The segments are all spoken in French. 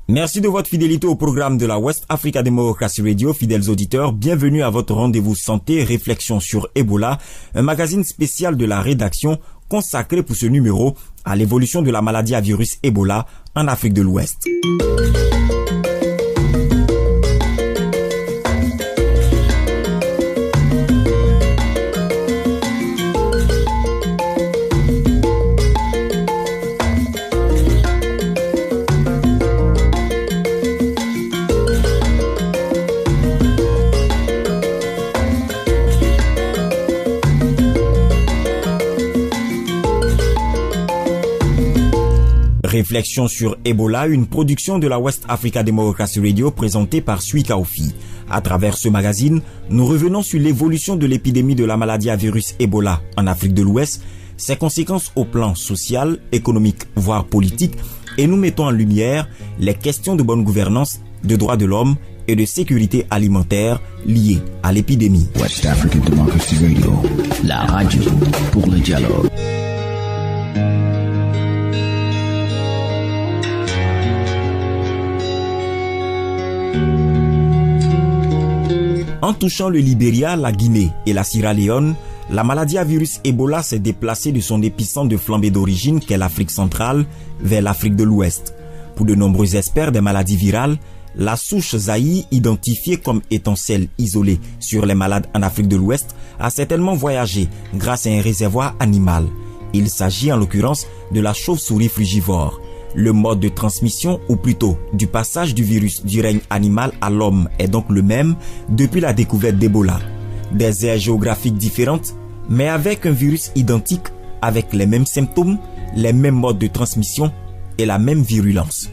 Merci de votre fidélité au programme de la West Africa Democracy Radio. Fidèles auditeurs, bienvenue à votre rendez-vous santé, réflexion sur Ebola, un magazine spécial de la rédaction consacré pour ce numéro à l'évolution de la maladie à virus Ebola en Afrique de l'Ouest. Réflexion sur Ebola, une production de la West Africa Democracy Radio présentée par Suika Ofi. À travers ce magazine, nous revenons sur l'évolution de l'épidémie de la maladie à virus Ebola en Afrique de l'Ouest, ses conséquences au plan social, économique, voire politique, et nous mettons en lumière les questions de bonne gouvernance, de droits de l'homme et de sécurité alimentaire liées à l'épidémie. West Africa Democracy Radio, la radio pour le dialogue. En touchant le Libéria, la Guinée et la Sierra Leone, la maladie à virus Ebola s'est déplacée de son épicentre de flambée d'origine qu'est l'Afrique centrale vers l'Afrique de l'Ouest. Pour de nombreux experts des maladies virales, la souche Zaïre, identifiée comme étant celle isolée sur les malades en Afrique de l'Ouest, a certainement voyagé grâce à un réservoir animal. Il s'agit en l'occurrence de la chauve-souris frugivore. Le mode de transmission, ou plutôt du passage du virus du règne animal à l'homme, est donc le même depuis la découverte d'Ebola. Des aires géographiques différentes, mais avec un virus identique, avec les mêmes symptômes, les mêmes modes de transmission et la même virulence.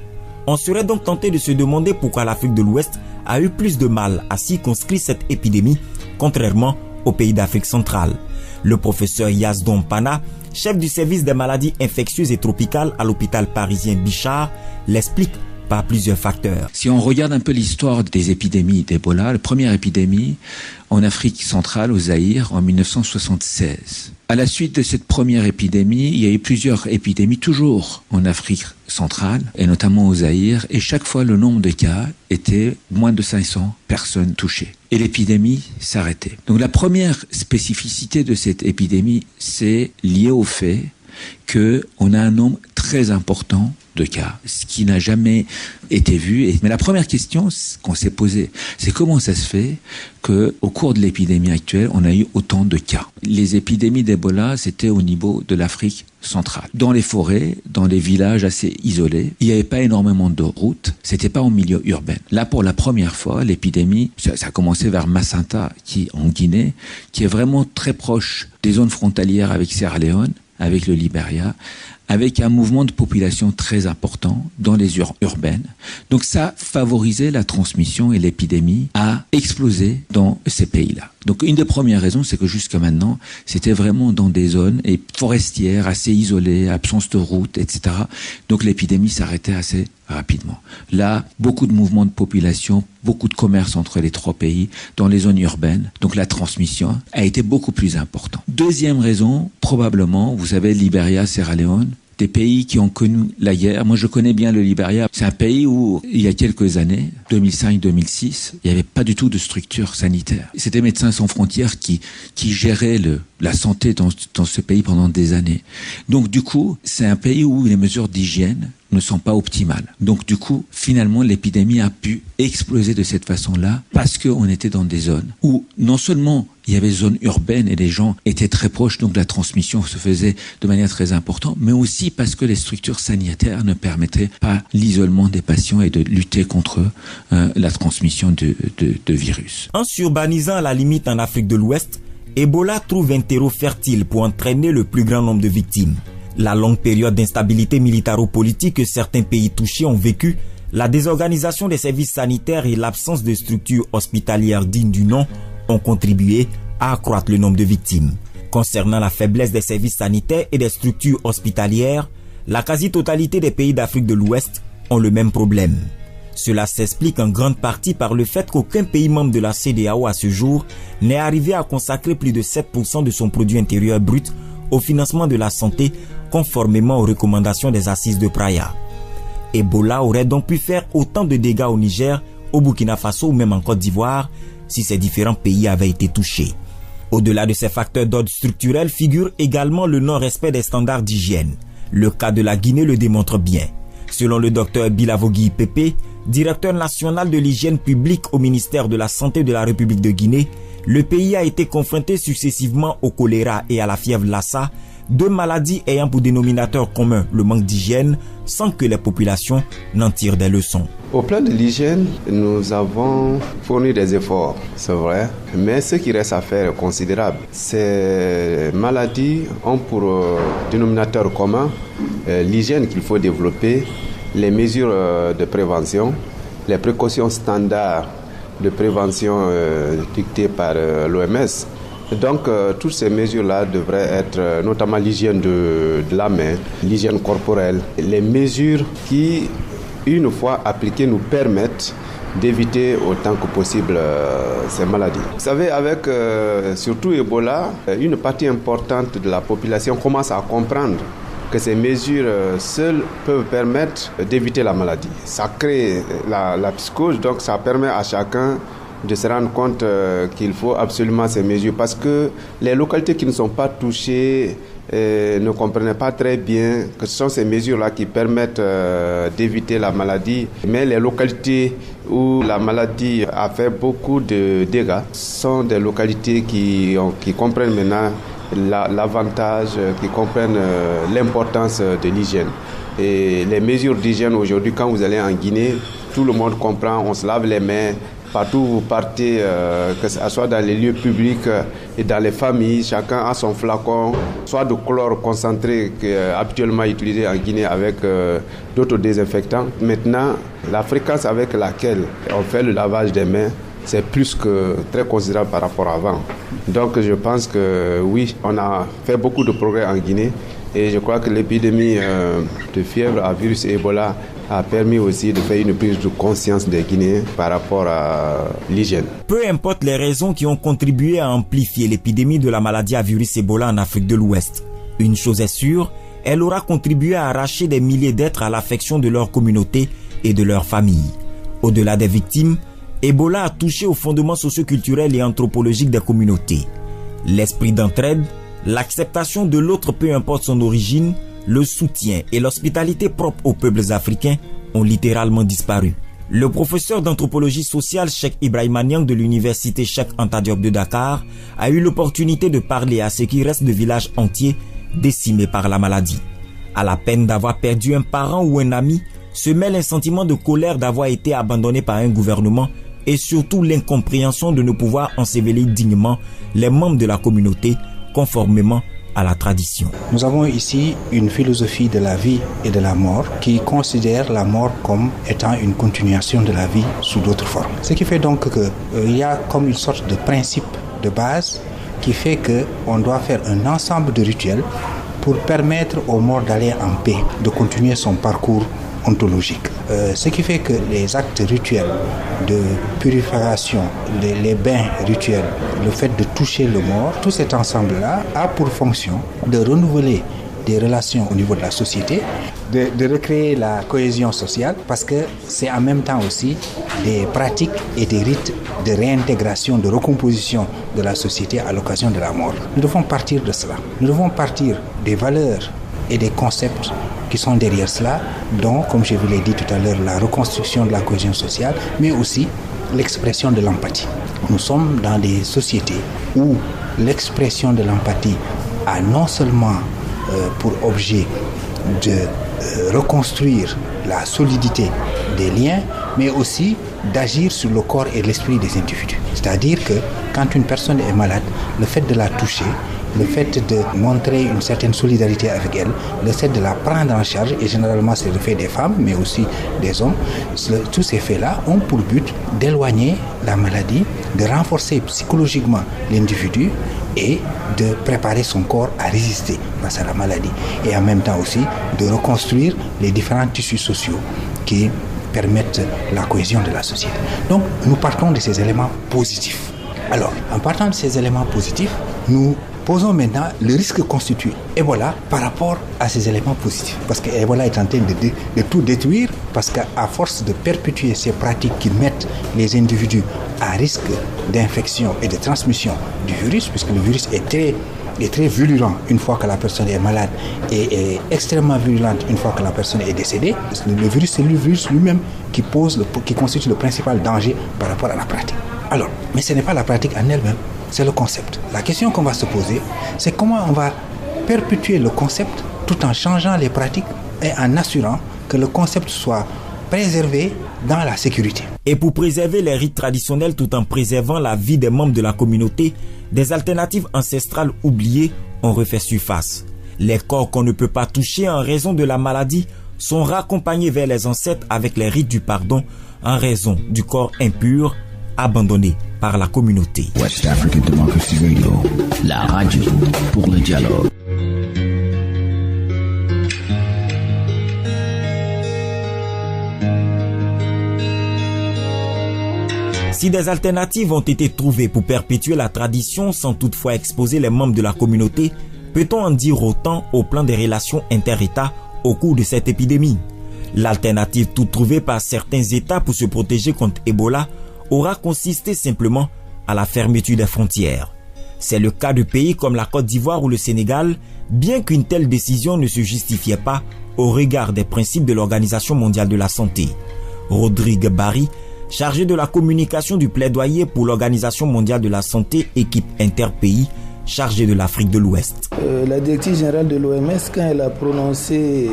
On serait donc tenté de se demander pourquoi l'Afrique de l'Ouest a eu plus de mal à circonscrire cette épidémie, contrairement aux pays d'Afrique centrale. Le professeur Yazdon Pana, chef du service des maladies infectieuses et tropicales à l'hôpital parisien Bichat, l'explique par plusieurs facteurs. Si on regarde un peu l'histoire des épidémies d'Ebola, la première épidémie en Afrique centrale, au Zaïre, en 1976. À la suite de cette première épidémie, il y a eu plusieurs épidémies toujours en Afrique centrale, et notamment au Zaïre, et chaque fois le nombre de cas était moins de 500 personnes touchées. Et l'épidémie s'arrêtait. Donc la première spécificité de cette épidémie, c'est lié au fait qu'on a un nombre très important de cas, ce qui n'a jamais été vu. Mais la première question qu'on s'est posée, c'est comment ça se fait qu'au cours de l'épidémie actuelle, on a eu autant de cas. Les épidémies d'Ebola, c'était au niveau de l'Afrique centrale. Dans les forêts, dans les villages assez isolés, il n'y avait pas énormément de routes, c'était pas en milieu urbain. Là, pour la première fois, l'épidémie, ça a commencé vers Macenta, en Guinée, qui est vraiment très proche des zones frontalières avec Sierra Leone, avec le Libéria, avec un mouvement de population très important dans les urbaines. Donc ça favorisait la transmission et l'épidémie a explosé dans ces pays-là. Donc une des premières raisons, c'est que jusqu'à maintenant, c'était vraiment dans des zones forestières, assez isolées, absence de routes, etc. Donc l'épidémie s'arrêtait assez rapidement. Là, beaucoup de mouvements de population, beaucoup de commerce entre les trois pays dans les zones urbaines. Donc la transmission a été beaucoup plus importante. Deuxième raison, probablement, vous savez, Libéria, Sierra Leone, des pays qui ont connu la guerre. Moi, je connais bien le Libéria. C'est un pays où, il y a quelques années, 2005-2006, il n'y avait pas du tout de structure sanitaire. C'était Médecins sans frontières qui géraient la santé dans ce pays pendant des années. Donc, du coup, c'est un pays où les mesures d'hygiène ne sont pas optimales. Donc, du coup, finalement, l'épidémie a pu exploser de cette façon-là parce qu'on était dans des zones où, non seulement il y avait des zones urbaines et les gens étaient très proches, donc la transmission se faisait de manière très importante, mais aussi parce que les structures sanitaires ne permettaient pas l'isolement des patients et de lutter contre la transmission de virus. En s'urbanisant à la limite en Afrique de l'Ouest, Ebola trouve un terreau fertile pour entraîner le plus grand nombre de victimes. La longue période d'instabilité militaro-politique que certains pays touchés ont vécu, la désorganisation des services sanitaires et l'absence de structures hospitalières dignes du nom ont contribué à accroître le nombre de victimes. Concernant la faiblesse des services sanitaires et des structures hospitalières, la quasi-totalité des pays d'Afrique de l'Ouest ont le même problème. Cela s'explique en grande partie par le fait qu'aucun pays membre de la CEDEAO à ce jour n'est arrivé à consacrer plus de 7% de son produit intérieur brut au financement de la santé conformément aux recommandations des assises de Praia. Ebola aurait donc pu faire autant de dégâts au Niger, au Burkina Faso ou même en Côte d'Ivoire si ces différents pays avaient été touchés. Au-delà de ces facteurs d'ordre structurel figure également le non-respect des standards d'hygiène. Le cas de la Guinée le démontre bien. Selon le docteur Bilavogui Pepe, directeur national de l'hygiène publique au ministère de la Santé de la République de Guinée, le pays a été confronté successivement au choléra et à la fièvre Lassa, deux maladies ayant pour dénominateur commun le manque d'hygiène, sans que les populations n'en tirent des leçons. Au plan de l'hygiène, nous avons fourni des efforts, c'est vrai, mais ce qui reste à faire est considérable. Ces maladies ont pour dénominateur commun l'hygiène qu'il faut développer, les mesures de prévention, les précautions standards de prévention dictées par l'OMS. Donc, toutes ces mesures-là devraient être, notamment l'hygiène de la main, l'hygiène corporelle, les mesures qui, une fois appliquées, nous permettent d'éviter autant que possible ces maladies. Vous savez, avec surtout Ebola, une partie importante de la population commence à comprendre que ces mesures seules peuvent permettre d'éviter la maladie. Ça crée la psychose, donc ça permet à chacun de se rendre compte qu'il faut absolument ces mesures parce que les localités qui ne sont pas touchées ne comprenaient pas très bien que ce sont ces mesures-là qui permettent d'éviter la maladie. Mais les localités où la maladie a fait beaucoup de dégâts sont des localités qui comprennent maintenant l'avantage, qui comprennent l'importance de l'hygiène. Et les mesures d'hygiène aujourd'hui, quand vous allez en Guinée, tout le monde comprend, on se lave les mains. Partout où vous partez, que ce soit dans les lieux publics et dans les familles, chacun a son flacon, soit de chlore concentré qui est habituellement utilisé en Guinée avec d'autres désinfectants. Maintenant, la fréquence avec laquelle on fait le lavage des mains, c'est plus que très considérable par rapport à avant. Donc je pense que oui, on a fait beaucoup de progrès en Guinée et je crois que l'épidémie de fièvre à virus Ebola a permis aussi de faire une prise de conscience des Guinéens par rapport à l'hygiène. Peu importe les raisons qui ont contribué à amplifier l'épidémie de la maladie à virus Ebola en Afrique de l'Ouest, une chose est sûre, elle aura contribué à arracher des milliers d'êtres à l'affection de leur communauté et de leur famille. Au-delà des victimes, Ebola a touché aux fondements socioculturels et anthropologiques des communautés. L'esprit d'entraide, l'acceptation de l'autre peu importe son origine, le soutien et l'hospitalité propres aux peuples africains ont littéralement disparu. Le professeur d'anthropologie sociale Cheikh Ibrahima Niang de l'université Cheikh Anta Diop de Dakar a eu l'opportunité de parler à ce qui reste de villages entiers décimés par la maladie. À la peine d'avoir perdu un parent ou un ami, se mêle un sentiment de colère d'avoir été abandonné par un gouvernement et surtout l'incompréhension de ne pouvoir ensevelir dignement les membres de la communauté conformément à la tradition. Nous avons ici une philosophie de la vie et de la mort qui considère la mort comme étant une continuation de la vie sous d'autres formes. Ce qui fait donc qu'il y a comme une sorte de principe de base qui fait qu'on doit faire un ensemble de rituels pour permettre aux morts d'aller en paix, de continuer son parcours ontologique. Ce qui fait que les actes rituels de purification, les bains rituels, le fait de toucher le mort, tout cet ensemble-là a pour fonction de renouveler des relations au niveau de la société, de recréer la cohésion sociale, parce que c'est en même temps aussi des pratiques et des rites de réintégration, de recomposition de la société à l'occasion de la mort. Nous devons partir de cela. Nous devons partir des valeurs et des concepts qui sont derrière cela, dont, comme je vous l'ai dit tout à l'heure, la reconstruction de la cohésion sociale, mais aussi l'expression de l'empathie. Nous sommes dans des sociétés où l'expression de l'empathie a non seulement pour objet de reconstruire la solidité des liens, mais aussi d'agir sur le corps et l'esprit des individus. C'est-à-dire que quand une personne est malade, le fait de la toucher, le fait de montrer une certaine solidarité avec elle, le fait de la prendre en charge, et généralement c'est le fait des femmes, mais aussi des hommes, tous ces faits-là ont pour but d'éloigner la maladie, de renforcer psychologiquement l'individu et de préparer son corps à résister face à la maladie. Et en même temps aussi de reconstruire les différents tissus sociaux qui permettent la cohésion de la société. Donc nous partons de ces éléments positifs. Alors, en partant de ces éléments positifs, nous Posons maintenant le risque constitué Ebola par rapport à ces éléments positifs. Parce que Ebola est en train de tout détruire, parce qu'à force de perpétuer ces pratiques qui mettent les individus à risque d'infection et de transmission du virus, puisque le virus est très virulent une fois que la personne est malade et extrêmement virulente une fois que la personne est décédée. Le virus, c'est le virus lui-même qui constitue le principal danger par rapport à la pratique. Alors, mais ce n'est pas la pratique en elle-même, c'est le concept. La question qu'on va se poser, c'est comment on va perpétuer le concept tout en changeant les pratiques et en assurant que le concept soit préservé dans la sécurité. Et pour préserver les rites traditionnels tout en préservant la vie des membres de la communauté, des alternatives ancestrales oubliées ont refait surface. Les corps qu'on ne peut pas toucher en raison de la maladie sont raccompagnés vers les ancêtres avec les rites du pardon en raison du corps impur abandonné par la communauté. West African Democracy Radio, la radio pour le dialogue. Si des alternatives ont été trouvées pour perpétuer la tradition sans toutefois exposer les membres de la communauté, peut-on en dire autant au plan des relations inter-États au cours de cette épidémie? L'alternative toute trouvée par certains États pour se protéger contre Ebola aura consisté simplement à la fermeture des frontières. C'est le cas de pays comme la Côte d'Ivoire ou le Sénégal, bien qu'une telle décision ne se justifiait pas au regard des principes de l'Organisation mondiale de la santé. Rodrigue Barry, chargé de la communication du plaidoyer pour l'Organisation mondiale de la santé, équipe interpays, chargée de l'Afrique de l'Ouest. La directrice générale de l'OMS, quand elle a prononcé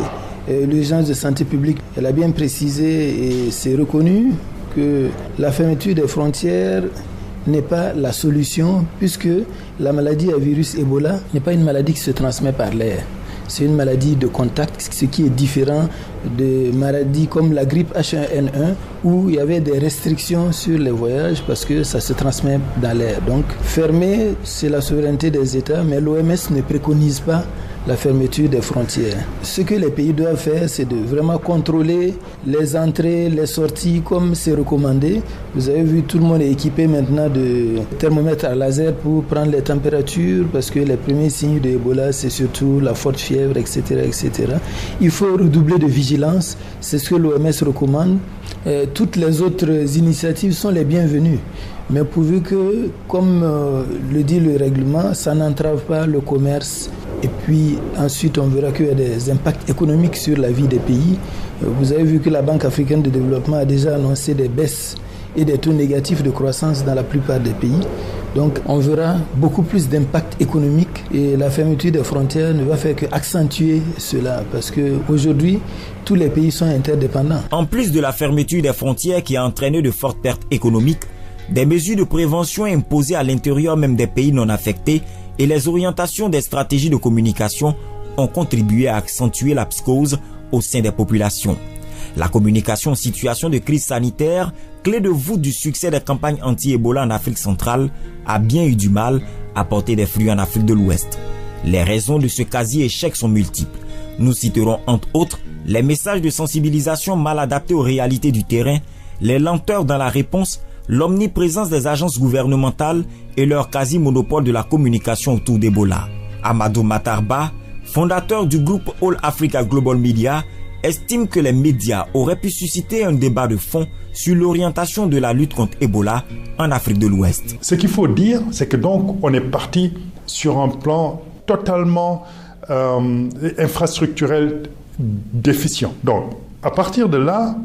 l'urgence de santé publique, elle a bien précisé et c'est reconnu que la fermeture des frontières n'est pas la solution, puisque la maladie à virus Ebola n'est pas une maladie qui se transmet par l'air. C'est une maladie de contact, ce qui est différent de maladies comme la grippe H1N1 où il y avait des restrictions sur les voyages parce que ça se transmet dans l'air. Donc fermer, c'est la souveraineté des États, mais l'OMS ne préconise pas la fermeture des frontières. Ce que les pays doivent faire, c'est de vraiment contrôler les entrées, les sorties comme c'est recommandé. Vous avez vu, tout le monde est équipé maintenant de thermomètres à laser pour prendre les températures parce que les premiers signes de Ebola, c'est surtout la forte fièvre, etc., etc. Il faut redoubler de vigilance, c'est ce que l'OMS recommande. Toutes les autres initiatives sont les bienvenues. Mais pourvu que, comme le dit le règlement, ça n'entrave pas le commerce. Et puis ensuite, on verra qu'il y a des impacts économiques sur la vie des pays. Vous avez vu que la Banque africaine de développement a déjà annoncé des baisses et des taux négatifs de croissance dans la plupart des pays. Donc on verra beaucoup plus d'impact économique et la fermeture des frontières ne va faire qu'accentuer cela parce qu'aujourd'hui, tous les pays sont interdépendants. En plus de la fermeture des frontières qui a entraîné de fortes pertes économiques, des mesures de prévention imposées à l'intérieur même des pays non affectés et les orientations des stratégies de communication ont contribué à accentuer la psychose au sein des populations. La communication en situation de crise sanitaire, clé de voûte du succès des campagnes anti-Ebola en Afrique centrale, a bien eu du mal à porter des fruits en Afrique de l'Ouest. Les raisons de ce quasi-échec sont multiples. Nous citerons entre autres les messages de sensibilisation mal adaptés aux réalités du terrain, les lenteurs dans la réponse, l'omniprésence des agences gouvernementales et leur quasi-monopole de la communication autour d'Ebola. Amadou Matarba, fondateur du groupe All Africa Global Media, estime que les médias auraient pu susciter un débat de fond sur l'orientation de la lutte contre Ebola en Afrique de l'Ouest. Ce qu'il faut dire, c'est que donc on est parti sur un plan totalement infrastructurel déficient. Donc, à partir de là,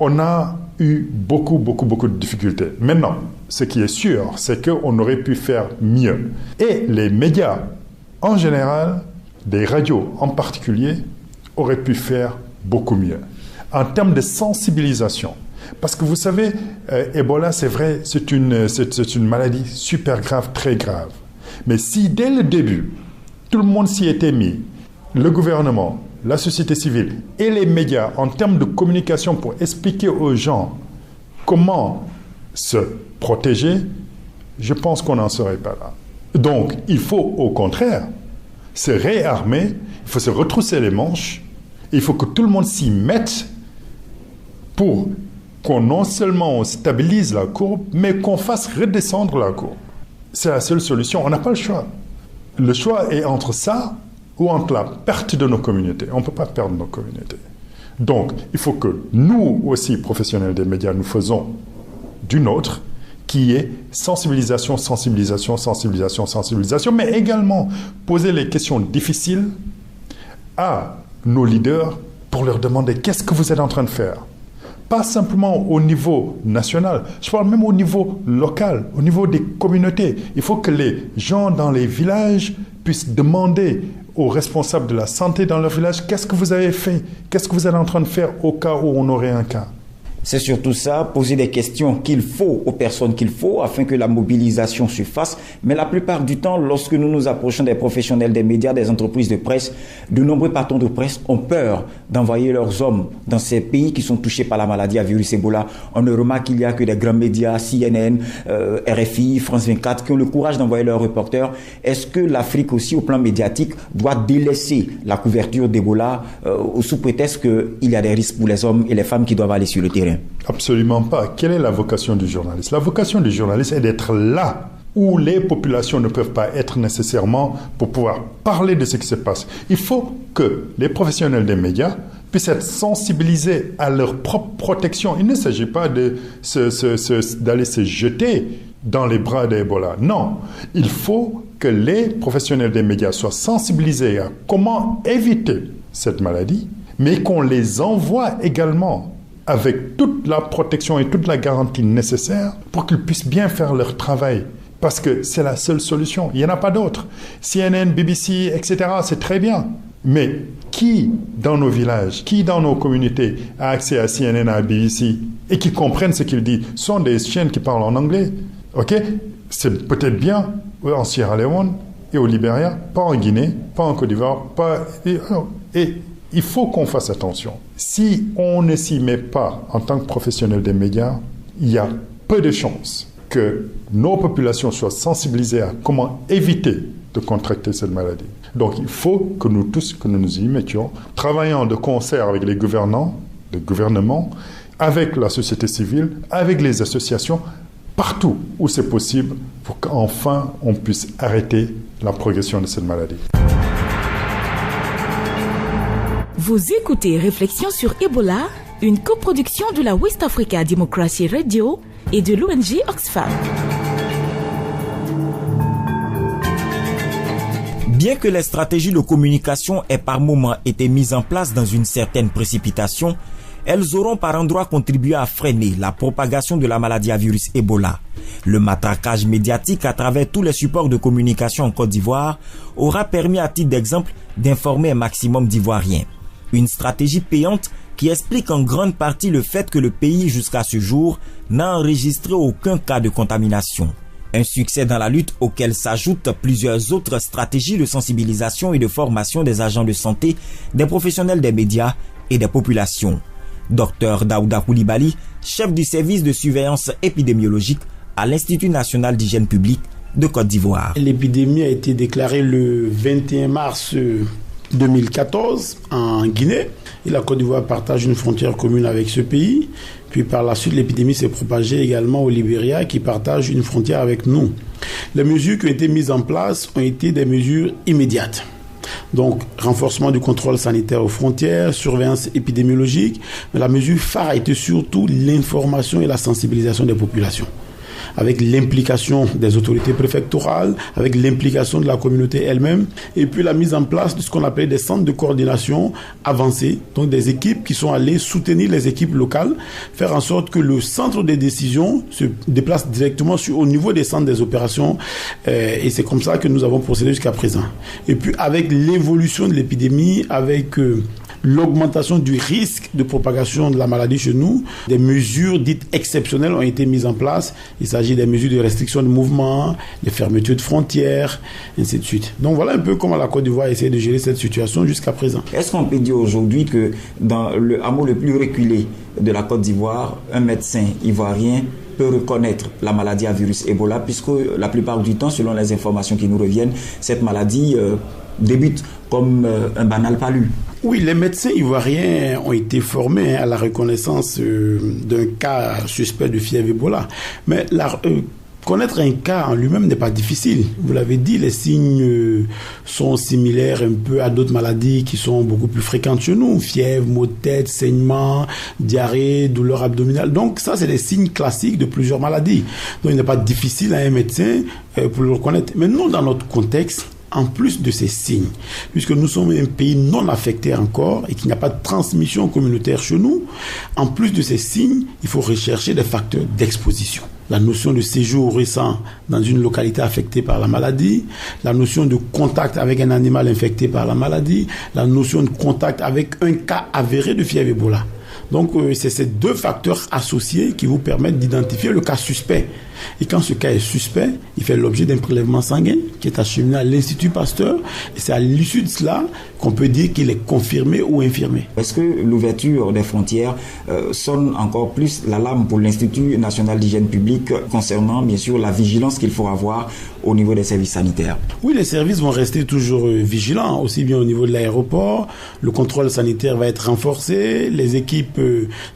on a eu beaucoup de difficultés. Maintenant, ce qui est sûr, c'est qu'on aurait pu faire mieux. Et les médias, en général, des radios en particulier, auraient pu faire beaucoup mieux. En termes de sensibilisation, parce que vous savez, Ebola, c'est vrai, c'est une maladie super grave, très grave. Mais si dès le début, tout le monde s'y était mis, le gouvernement, la société civile et les médias en termes de communication pour expliquer aux gens comment se protéger, je pense qu'on n'en serait pas là. Donc, il faut au contraire se réarmer, il faut se retrousser les manches, il faut que tout le monde s'y mette pour qu'on non seulement stabilise la courbe, mais qu'on fasse redescendre la courbe. C'est la seule solution, on n'a pas le choix. le choix est entre ça ou entre la perte de nos communautés. On ne peut pas perdre nos communautés. Donc, il faut que nous aussi, professionnels des médias, nous faisons du nôtre, qui est sensibilisation, mais également poser les questions difficiles à nos leaders pour leur demander qu'est-ce que vous êtes en train de faire. Pas simplement au niveau national, je parle même au niveau local, au niveau des communautés. Il faut que les gens dans les villages puissent demander aux responsables de la santé dans leur village qu'est-ce que vous avez fait, qu'est-ce que vous êtes en train de faire au cas où on aurait un cas. C'est surtout ça, poser des questions qu'il faut aux personnes qu'il faut afin que la mobilisation se fasse. Mais la plupart du temps, lorsque nous nous approchons des professionnels des médias, des entreprises de presse, de nombreux patrons de presse ont peur d'envoyer leurs hommes dans ces pays qui sont touchés par la maladie à virus Ebola. On ne remarque qu'il n'y a que des grands médias, CNN, RFI, France 24, qui ont le courage d'envoyer leurs reporters. Est-ce que l'Afrique aussi, au plan médiatique, doit délaisser la couverture d'Ebola sous prétexte qu'il y a des risques pour les hommes et les femmes qui doivent aller sur le terrain? Absolument pas. Quelle est la vocation du journaliste? La vocation du journaliste est d'être là où les populations ne peuvent pas être nécessairement pour pouvoir parler de ce qui se passe. Il faut que les professionnels des médias puissent être sensibilisés à leur propre protection. Il ne s'agit pas d'aller se jeter dans les bras d'Ebola. Non, il faut que les professionnels des médias soient sensibilisés à comment éviter cette maladie, mais qu'on les envoie également avec toute la protection et toute la garantie nécessaire pour qu'ils puissent bien faire leur travail. Parce que c'est la seule solution. Il n'y en a pas d'autre. CNN, BBC, etc., c'est très bien. Mais qui dans nos villages, qui dans nos communautés a accès à CNN, à BBC et qui comprennent ce qu'il dit? Ce sont des chaînes qui parlent en anglais. OK? C'est peut-être bien en Sierra Leone et au Libéria, pas en Guinée, pas en Côte d'Ivoire, pas... Et il faut qu'on fasse attention. Si on ne s'y met pas en tant que professionnel des médias, il y a peu de chances que nos populations soient sensibilisées à comment éviter de contracter cette maladie. Donc il faut que nous tous, que nous nous y mettions, travaillant de concert avec les gouvernants, les gouvernements, avec la société civile, avec les associations, partout où c'est possible, pour qu'enfin on puisse arrêter la progression de cette maladie. Vous écoutez Réflexions sur Ebola, une coproduction de la West Africa Democracy Radio et de l'ONG Oxfam. Bien que les stratégies de communication aient par moments été mises en place dans une certaine précipitation, elles auront par endroits contribué à freiner la propagation de la maladie à virus Ebola. Le matraquage médiatique à travers tous les supports de communication en Côte d'Ivoire aura permis à titre d'exemple d'informer un maximum d'Ivoiriens. Une stratégie payante qui explique en grande partie le fait que le pays jusqu'à ce jour n'a enregistré aucun cas de contamination. Un succès dans la lutte auquel s'ajoutent plusieurs autres stratégies de sensibilisation et de formation des agents de santé, des professionnels des médias et des populations. Dr Daouda Koulibaly, chef du service de surveillance épidémiologique à l'Institut national d'hygiène publique de Côte d'Ivoire. L'épidémie a été déclarée le 21 mars 2014 en Guinée. Et la Côte d'Ivoire partage une frontière commune avec ce pays. Puis par la suite, l'épidémie s'est propagée également au Libéria qui partage une frontière avec nous. Les mesures qui ont été mises en place ont été des mesures immédiates. Donc, renforcement du contrôle sanitaire aux frontières, surveillance épidémiologique. Mais la mesure phare a été surtout l'information et la sensibilisation des populations, avec l'implication des autorités préfectorales, avec l'implication de la communauté elle-même, et puis la mise en place de ce qu'on appelle des centres de coordination avancés, donc des équipes qui sont allées soutenir les équipes locales, faire en sorte que le centre des décisions se déplace directement au niveau des centres des opérations, et c'est comme ça que nous avons procédé jusqu'à présent. Et puis avec l'évolution de l'épidémie, avec l'augmentation du risque de propagation de la maladie chez nous, des mesures dites exceptionnelles ont été mises en place. Il s'agit des mesures de restriction de mouvement, des fermetures de frontières, ainsi de suite. Donc voilà un peu comment la Côte d'Ivoire essaie de gérer cette situation jusqu'à présent. Est-ce qu'on peut dire aujourd'hui que dans le hameau le plus reculé de la Côte d'Ivoire, un médecin ivoirien peut reconnaître la maladie à virus Ebola, puisque la plupart du temps, selon les informations qui nous reviennent, cette maladie débute comme un banal palu? Oui, les médecins ivoiriens ont été formés à la reconnaissance d'un cas suspect de fièvre Ebola. Mais Connaître un cas en lui-même n'est pas difficile. Vous l'avez dit, les signes sont similaires un peu à d'autres maladies qui sont beaucoup plus fréquentes chez nous. Fièvre, maux de tête, saignement, diarrhée, douleur abdominale. Donc ça, c'est des signes classiques de plusieurs maladies. Donc il n'est pas difficile à un médecin pour le reconnaître. Mais nous, dans notre contexte, en plus de ces signes, puisque nous sommes un pays non affecté encore et qu'il n'y a pas de transmission communautaire chez nous, en plus de ces signes, il faut rechercher des facteurs d'exposition. La notion de séjour récent dans une localité affectée par la maladie, la notion de contact avec un animal infecté par la maladie, la notion de contact avec un cas avéré de fièvre Ebola. Donc, c'est ces deux facteurs associés qui vous permettent d'identifier le cas suspect. Et quand ce cas est suspect, il fait l'objet d'un prélèvement sanguin qui est acheminé à l'Institut Pasteur. Et c'est à l'issue de cela qu'on peut dire qu'il est confirmé ou infirmé. Est-ce que l'ouverture des frontières sonne encore plus l'alarme pour l'Institut national d'hygiène publique concernant, bien sûr, la vigilance qu'il faut avoir au niveau des services sanitaires? Oui, les services vont rester toujours vigilants, aussi bien au niveau de l'aéroport. Le contrôle sanitaire va être renforcé. Les équipes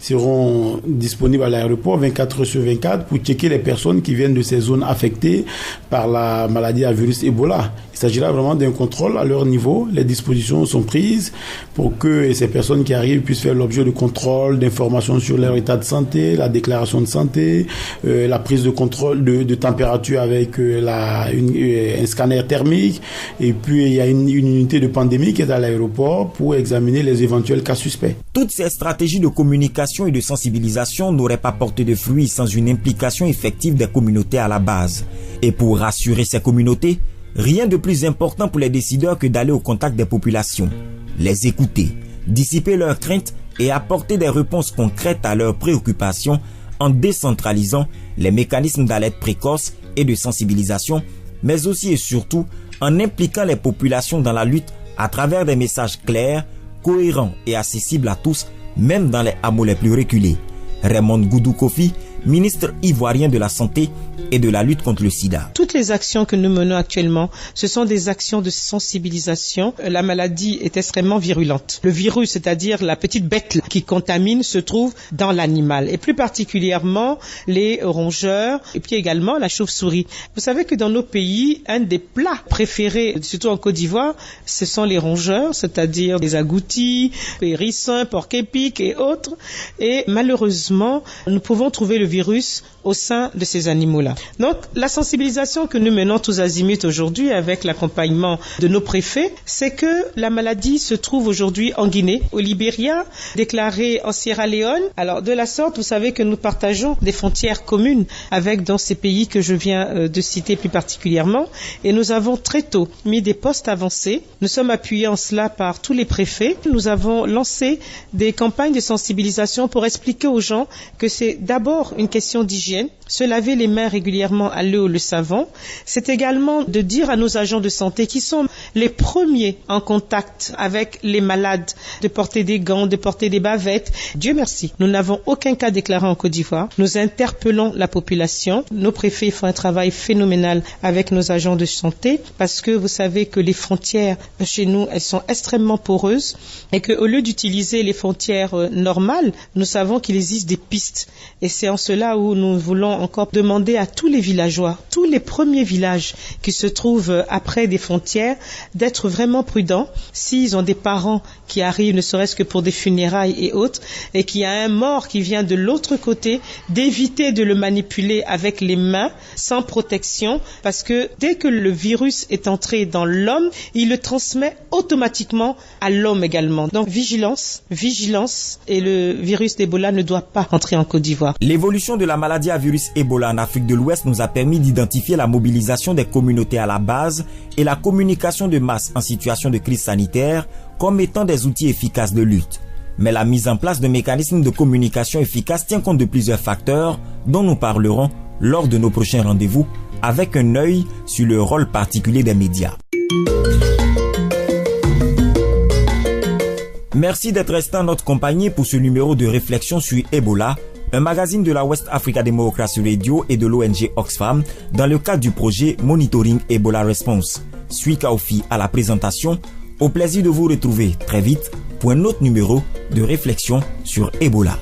seront disponibles à l'aéroport 24 heures sur 24 pour checker les personnes qui viennent de ces zones affectées par la maladie à virus Ebola. Il s'agira vraiment d'un contrôle à leur niveau. Les dispositions sont prises pour que ces personnes qui arrivent puissent faire l'objet de contrôles, d'informations sur leur état de santé, la déclaration de santé, la prise de contrôle de température avec un scanner thermique. Et puis, il y a une unité de pandémie qui est à l'aéroport pour examiner les éventuels cas suspects. Toutes ces stratégies de communication et de sensibilisation n'auraient pas porté de fruits sans une implication effective des communautés à la base. Et pour rassurer ces communautés, rien de plus important pour les décideurs que d'aller au contact des populations, les écouter, dissiper leurs craintes et apporter des réponses concrètes à leurs préoccupations en décentralisant les mécanismes d'alerte précoce et de sensibilisation, mais aussi et surtout en impliquant les populations dans la lutte à travers des messages clairs, cohérents et accessibles à tous, même dans les hameaux les plus reculés. Raymond Goudou Kofi, ministre ivoirien de la Santé et de la lutte contre le sida. Toutes les actions que nous menons actuellement, ce sont des actions de sensibilisation. La maladie est extrêmement virulente. Le virus, c'est-à-dire la petite bête qui contamine, se trouve dans l'animal. Et plus particulièrement, les rongeurs et puis également la chauve-souris. Vous savez que dans nos pays, un des plats préférés, surtout en Côte d'Ivoire, ce sont les rongeurs, c'est-à-dire les agoutis, les hérissons, porc-épic et autres. Et malheureusement, nous pouvons trouver le virus au sein de ces animaux-là. Donc, la sensibilisation que nous menons tous azimuts aujourd'hui avec l'accompagnement de nos préfets, c'est que la maladie se trouve aujourd'hui en Guinée, au Libéria, déclarée en Sierra Leone. Alors, de la sorte, vous savez que nous partageons des frontières communes avec dans ces pays que je viens de citer plus particulièrement. Et nous avons très tôt mis des postes avancés. Nous sommes appuyés en cela par tous les préfets. Nous avons lancé des campagnes de sensibilisation pour expliquer aux gens que c'est d'abord une question d'hygiène, se laver les mains régulièrement à l'eau ou le savon. C'est également de dire à nos agents de santé qui sont les premiers en contact avec les malades de porter des gants, de porter des bavettes. Dieu merci, nous n'avons aucun cas déclaré en Côte d'Ivoire. Nous interpellons la population. Nos préfets font un travail phénoménal avec nos agents de santé parce que vous savez que les frontières chez nous, elles sont extrêmement poreuses et qu'au lieu d'utiliser les frontières normales, nous savons qu'il existe des pistes. Et c'est en cela où nous voulons encore demander à tous les villageois, tous les premiers villages qui se trouvent après des frontières, d'être vraiment prudents. S'ils ont des parents qui arrivent, ne serait-ce que pour des funérailles et autres, et qu'il y a un mort qui vient de l'autre côté, d'éviter de le manipuler avec les mains, sans protection, parce que dès que le virus est entré dans l'homme, il le transmet automatiquement à l'homme également. Donc vigilance, vigilance, et le virus d'Ebola ne doit pas entrer en Côte d'Ivoire. L'évolution de la maladie à virus Ebola en Afrique de l'Ouest nous a permis d'identifier la mobilisation des communautés à la base et la communication de masse en situation de crise sanitaire comme étant des outils efficaces de lutte. Mais la mise en place de mécanismes de communication efficaces tient compte de plusieurs facteurs dont nous parlerons lors de nos prochains rendez-vous avec un œil sur le rôle particulier des médias. Merci d'être resté en notre compagnie pour ce numéro de réflexion sur Ebola, un magazine de la West Africa Democracy Radio et de l'ONG Oxfam dans le cadre du projet Monitoring Ebola Response. Sui Kaofi à la présentation. Au plaisir de vous retrouver très vite pour un autre numéro de réflexion sur Ebola.